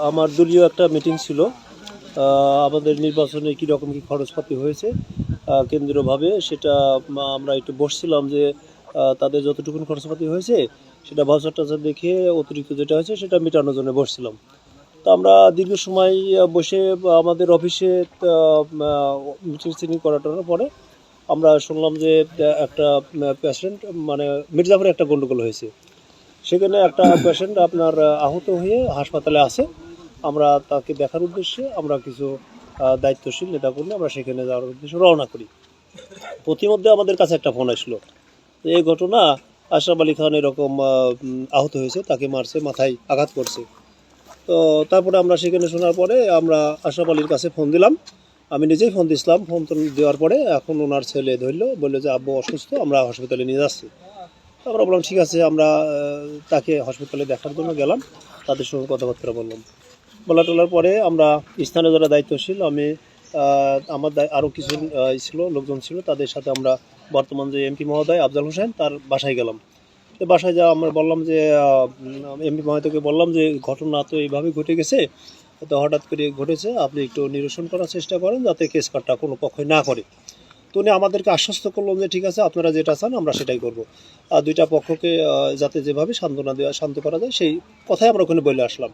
আমার দলীয় একটা মিটিং ছিল। আমাদের নির্বাচনে কীরকম কী খরচপাতি হয়েছে কেন্দ্রীয়ভাবে সেটা আমরা একটু বসছিলাম যে তাদের যতটুকু খরচপাতি হয়েছে সেটা বাজার টাজার দেখে অতিরিক্ত যেটা হয়েছে সেটা মেটানোর জন্য বসছিলাম। তো আমরা দীর্ঘ সময় বসে আমাদের অফিসে মিটিং করার পরে আমরা শুনলাম যে একটা পেশেন্ট মানে মির্জাপুরে একটা গণ্ডগোল হয়েছে। সেখানে একটা পেশেন্ট আপনার আহত হয়ে হাসপাতালে আছে। আমরা তাকে দেখার উদ্দেশ্যে আমরা কিছু দায়িত্বশীল নেতাকর্মী আমরা সেখানে যাওয়ার উদ্দেশ্যে রওনা করি। প্রতিমধ্যে আমাদের কাছে একটা ফোন আসলো, এই ঘটনা আশরাফ আলী খান এরকম আহত হয়েছে, তাকে মারছে, মাথায় আঘাত করছে। তো তারপরে আমরা সেখানে শোনার পরে আমরা আশরাফ আলীর কাছে ফোন দিলাম। আমি নিজেই ফোন দিয়েছিলাম। ফোন দেওয়ার পরে এখন ওনার ছেলে ধরলো, বললো যে আব্বু অসুস্থ, আমরা হসপিটালে নিয়ে যাচ্ছি। আমরা বললাম ঠিক আছে, আমরা তাকে হসপিটালে দেখার জন্য গেলাম, তাদের সঙ্গে কথাবার্তা বলার পরে আমরা স্থানীয় যারা দায়িত্বশীল, আমি আমার আরও কিছু ছিল, লোকজন ছিল, তাদের সাথে আমরা বর্তমান যে এমপি মহোদয় আফজাল হোসেন তার বাসায় গেলাম। তো বাসায় যা আমরা বললাম যে এমপি মহোদয়কে বললাম যে ঘটনা তো এইভাবে ঘটে গেছে, তো হঠাৎ করে ঘটেছে, আপনি একটু নিরসন করার চেষ্টা করেন যাতে কেস কাটটা কোনো পক্ষই না করে। তো উনি আমাদেরকে আশ্বস্ত করলাম যে ঠিক আছে, আপনারা যেটা চান আমরা সেটাই করব। দুইটা পক্ষকে যাতে যেভাবে সান্ত্বনা দেওয়া শান্ত করা যায় সেই কথাই আমরা ওখানে বলে আসলাম।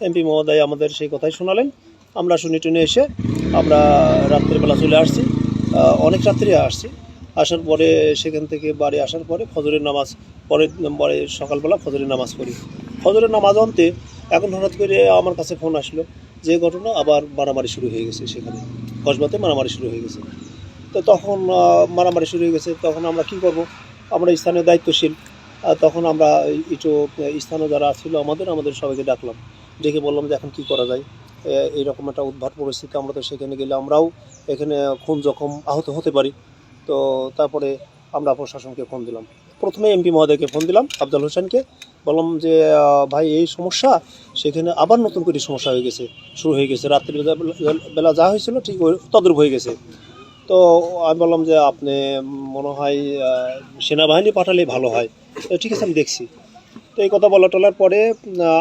এমপি মহোদয় আমাদের সেই কথাই শোনালেন। আমরা শুনে টুনে এসে আমরা রাত্রেবেলা চলে আসছি, অনেক রাত্রে আসছি। আসার পরে সেখান থেকে বাড়ি আসার পরে ফজরের নামাজ পরে সকালবেলা ফজরের নামাজ পড়ি। ফজরের নামাজ অন্তে এখন হঠাৎ করে আমার কাছে ফোন আসলো যে ঘটনা আবার মারামারি শুরু হয়ে গেছে, সেখানে কসবাতে মারামারি শুরু হয়ে গেছে। তো তখন মারামারি শুরু হয়ে গেছে, তখন আমরা কি করব, আমরা স্থানীয় দায়িত্বশীল, তখন আমরা একটু স্থানীয় যারা ছিল আমাদের সবাইকে ডাকলাম, ডেকে বললাম যে এখন কী করা যায়, এইরকম একটা উদ্ভট পরিস্থিতি, আমরা তো সেখানে গেলে আমরাও এখানে খুন জখম আহত হতে পারি। তো তারপরে আমরা প্রশাসনকে ফোন দিলাম, প্রথমে এমপি মহোদয়কে ফোন দিলাম, আফজাল হোসেনকে বললাম যে ভাই এই সমস্যা, সেখানে আবার নতুন করে সমস্যা শুরু হয়ে গেছে, রাত্রির বেলা যা হয়েছিল ঠিক তদ্রূপ হয়ে গেছে। তো আমি বললাম যে আপনি মনে হয় সেনাবাহিনী পাঠালেই ভালো হয়। তো ঠিক আছে, আমি দেখছি। তো এই কথা টলার পরে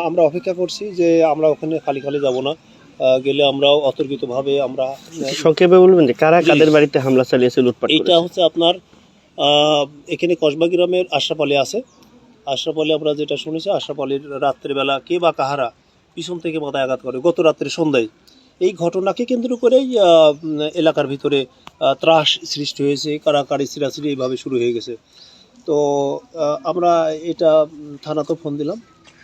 আমরা অপেক্ষা করছি যে আমরা ওখানে খালি যাব না, গেলে আমরাও অতর্কিতভাবে আমরা সংক্ষেপে বলবেন যে কারা কাদের বাড়িতে হামলা চালিয়েছে, লুটপাট করেছে? এটা হচ্ছে আপনার এখানে কসবা গ্রামের আশরাফ আলী আছে। আশরাফ আলী আমরা যেটা শুনেছি, আশরাফ আলীর রাত্রেবেলা কে বা কাহারা পিছন থেকে মাথায় আঘাত করে গত রাত্রে সন্ধ্যায়। এই ঘটনাকে কেন্দ্র করেই এলাকার ভিতরে ত্রাস সৃষ্টি হয়েছে, কারাকারি চিরাচিরি এইভাবে শুরু হয়ে গেছে। তো আমরা এটা থানাতেও ফোন দিলাম।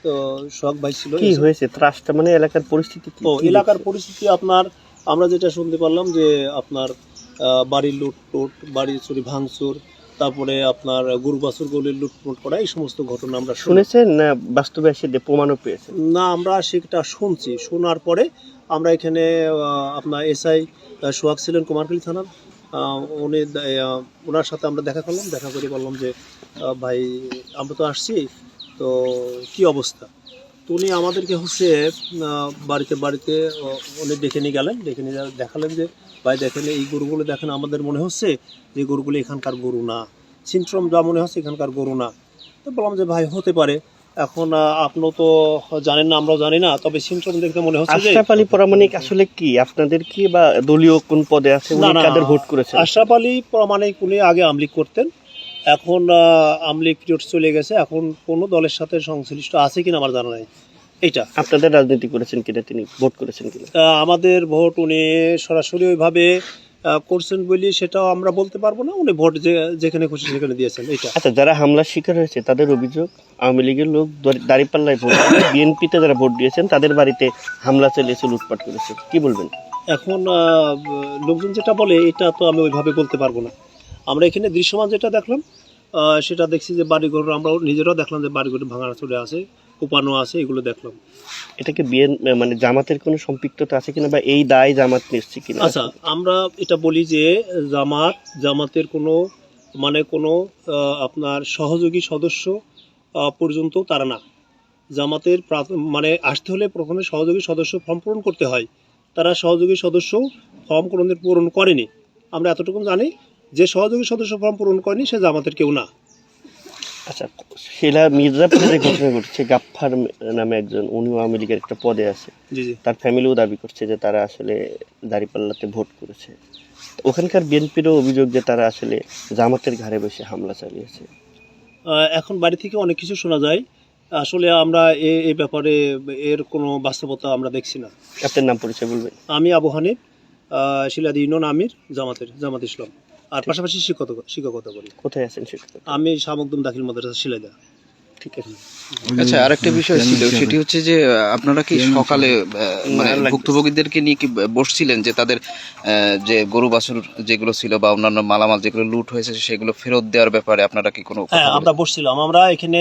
তো সোহাগ ভাই ছিল। কি হয়েছে ত্রাসটা, মানে এলাকার পরিস্থিতি কি? এলাকার পরিস্থিতি আপনার আমরা যেটা শুনতে পারলাম যে আপনার বাড়ির লুটপুট, বাড়ির চুরি ভাঙচুর, তারপরে আপনার গরু বাছুরগুলির লুটপুট করা, এই সমস্ত ঘটনা আমরা শুনেছেন না বাস্তবে এসে প্রমাণও পেয়েছেন? না, আমরা সেটা শুনছি। শোনার পরে আমরা এখানে আপনার এসআই সোহাগ ছিলেন কুমারখালী থানার, উনি ওনার সাথে আমরা দেখা করলাম, দেখা করে বললাম যে ভাই আমরা তো আসছি, তো কি অবস্থা। তো উনি আমাদেরকে হচ্ছে বাড়িতে উনি ডেকে নিয়ে গেলেন, ডেকে নিয়ে দেখালেন যে ভাই দেখেন এই গরুগুলো দেখেন, আমাদের মনে হচ্ছে যে গরুগুলো এখানকার গরু না, সিনট্রম যা মনে হচ্ছে এখানকার গরু না। তো বললাম যে ভাই হতে পারে, এখন আপনিও তো জানেন না, আমরাও জানি না, তবে সিনট্রম দেখতে মনে হচ্ছে যে আশরাফ আলী প্রামাণিক আসলে কি আপনাদের কি বা দলীয় কোন পদে আছে, উনি কাদের ভোট করেছেন? আশরাফ আলী প্রামাণিক উনি আগে আমলিগ করতেন, এখন আমলিগ পিরিয়ড চলে গেছে, এখন কোনো দলের সাথে সংশ্লিষ্ট আছে কিনা আমার জানা নাই। এটা আপনাদের রাজনীতি করেছেন কিনা, তিনি ভোট করেছেন কিনা? আমাদের ভোট উনি সরাসরি ওইভাবে করছেন বলি সেটাও আমরা বলতে পারবো না, উনি ভোট যেখানে খুশি সেখানে দিয়েছেন। এটা আচ্ছা, যারা হামলার শিকার হয়েছে তাদের অভিযোগ আওয়ামী লীগের লোক দাঁড়িপাল্লায় ভোট দিয়ে বিএনপিতে যারা ভোট দিয়েছেন তাদের বাড়িতে হামলা চালিয়েছে, লুটপাট করেছে, কি বলবেন? এখন লোকজন যেটা বলে এটা তো আমি ওইভাবে বলতে পারবো না। আমরা এখানে দৃশ্যমান যেটা দেখলাম সেটা দেখছি যে বাড়িঘর, আমরা নিজেরাও দেখলাম যে বাড়িঘর ভাঙা চলে আছে, কোপানো আছে, এগুলো দেখলাম। এটাকে মানে জামাতের কোনো সম্পৃক্ততা আছে কিনা, বা এই দায় জামাত নিচ্ছে কিনা? আচ্ছা, আমরা এটা বলি যে জামাতের কোনো কোনো আপনার সহযোগী সদস্য পর্যন্ত তারা না। জামাতের আসতে হলে প্রথমে সহযোগী সদস্য ফর্ম পূরণ করতে হয়, তারা সহযোগী সদস্য ফর্ম পূরণ করেনি। আমরা এতটুকু জানি যে সহযোগী সদস্য ফর্ম পূরণ করেনি সে জামাতের কেউ না। আচ্ছা, শিলা মির্জাপুরে যে ঘটনা ঘটছে, গাফফার নামে একজন, উনিও আওয়ামী লীগের একটা পদে আছে, জি জি। তার ফ্যামিলিও দাবি করছে যে তারা আসলে দাঁড়িপাল্লাতে ভোট করেছে। ওখানকার বিএনপিরও অভিযোগ যে তারা আসলে জামাতের ঘাড়ে বসে হামলা চালিয়েছে। এখন বাড়ি থেকে অনেক কিছু শোনা যায়, আসলে আমরা এই ব্যাপারে এর কোনো বাস্তবতা আমরা দেখছি না। আপনার নাম পরিচয় বলবেন? আমি আবু হানিফ, শিলাদি ইউনিয়ন আমির, জামাত ইসলাম, আর পাশাপাশি শিক্ষকতা করি। কোথায় আছেন সেটা? আমি শামুকদম দাখিল মাদ্রাসা শিলাইদা। ঠিক আছে। আচ্ছা, আরেকটা বিষয় ছিল, সেটি হচ্ছে যে আপনারা কি সকালে মানে ভুক্তভোগীদেরকে নিয়ে কি বসছিলেন যে তাদের যে গরু বাছুর যেগুলো ছিল বা অন্যান্য মালামাল যেগুলো লুট হয়েছে সেগুলো ফেরত দেওয়ার ব্যাপারে আপনারা কি কোনো হ্যাঁ, আমরা বসছিলাম। আমরা এখানে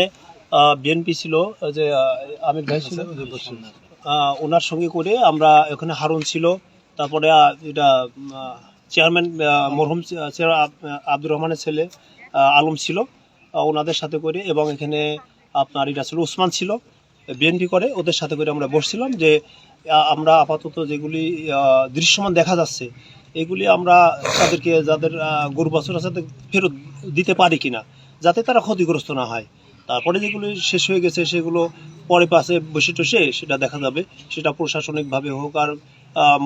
বিএনপি ছিল, যে আমির ভাই ছিল, ওনার সঙ্গে করে আমরা এখানে হারুন ছিল, তারপরে এটা চেয়ারম্যান মরহুম আব্দুর রহমানের ছেলে আলম ছিল, ওনাদের সাথে করে, এবং এখানে আপনার এটা ছিল উসমান ছিল, বিএনপি করে, ওদের সাথে করে আমরা বসছিলাম যে আমরা আপাতত যেগুলি দৃশ্যমান দেখা যাচ্ছে এগুলি আমরা তাদেরকে, যাদের গরু বাছুর আছে তাদের ফেরত দিতে পারি কিনা, যাতে তারা ক্ষতিগ্রস্ত না হয়। তারপরে যেগুলি শেষ হয়ে গেছে সেগুলো পরে পাশে বসে টসে সেটা দেখা যাবে, সেটা প্রশাসনিকভাবে হোক আর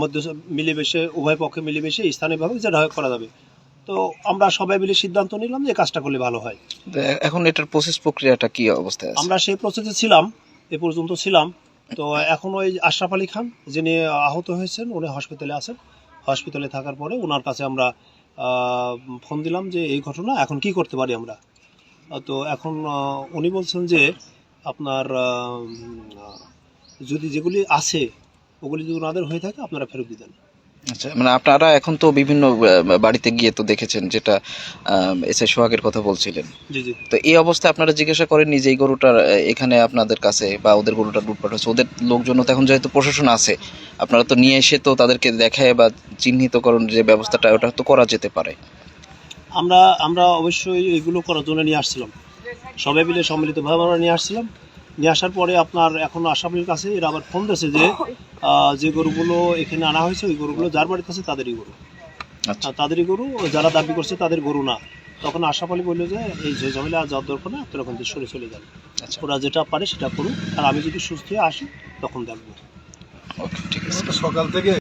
মধ্যে মিলেমিশে, উভয় পক্ষে মিলেমিশে স্থানীয়ভাবে যেটা হয় করা যাবে। তো আমরা সবাই মিলে সিদ্ধান্ত নিলাম যে কাজটা করলে ভালো হয়। এখন এটার প্রসেস প্রক্রিয়াটা কি অবস্থায় আছে? আমরা সেই প্রসেসে ছিলাম, এ পর্যন্ত ছিলাম। তো এখন ওই আশরাফ আলী খান যিনি আহত হয়েছেন উনি হসপিটালে আছেন, হসপিটালে থাকার পরে ওনার কাছে আমরা ফোন দিলাম যে এই ঘটনা, এখন কি করতে পারি আমরা। তো এখন উনি বলছেন যে আপনার যদি যেগুলি আছে ওগুলি যদি ওনাদের হয়ে থাকে আপনারা ফেরত দিতেন। আচ্ছা, মানে আপনারা এখন তো বিভিন্ন বাড়িতে গিয়ে তো দেখেছেন, যেটা এস আই সোহাগের কথা বলছিলেন। জি জি। তো এই অবস্থায় আপনারা জিজ্ঞাসা করেননি যে এই গরুটার এখানে আপনাদের কাছে বা ওদের গরুটা লুটপাট হচ্ছে? ওদের লোকজন তো এখন যেহেতু প্রশাসন আছে, আপনারা তো নিয়ে এসে তো তাদেরকে দেখায় বা চিহ্নিতকরণ যে ব্যবস্থাটা ওটা তো করা যেতে পারে। আমরা অবশ্যই এগুলো করার জন্য নিয়ে আসছিলাম, সবাই মিলে সম্মিলিতভাবে আমরা নিয়ে আসছিলাম। নিয়ে আসার পরে আপনার এখন আশরাফের কাছে এরা আবার ফোন দিয়েছে যে যে গরুগুলো এখানে আনা হয়েছে ওই গরুগুলো যার বাড়িতে আছে তাদেরই গরু, আচ্ছা, তাদেরই গরু, যারা দাবি করছে তাদের গরু না। তখন আশরাফ আলী বললো যে এই ঝামেলা আর যাওয়ার দরকার না, আপনারা ওখান থেকে সরে চলে যান, আচ্ছা, ওরা যেটা পারে সেটা করুক, আর আমি যদি সুস্থ হয়ে আসি তখন দেখবো। ওকে, ঠিক আছে। সকাল থেকে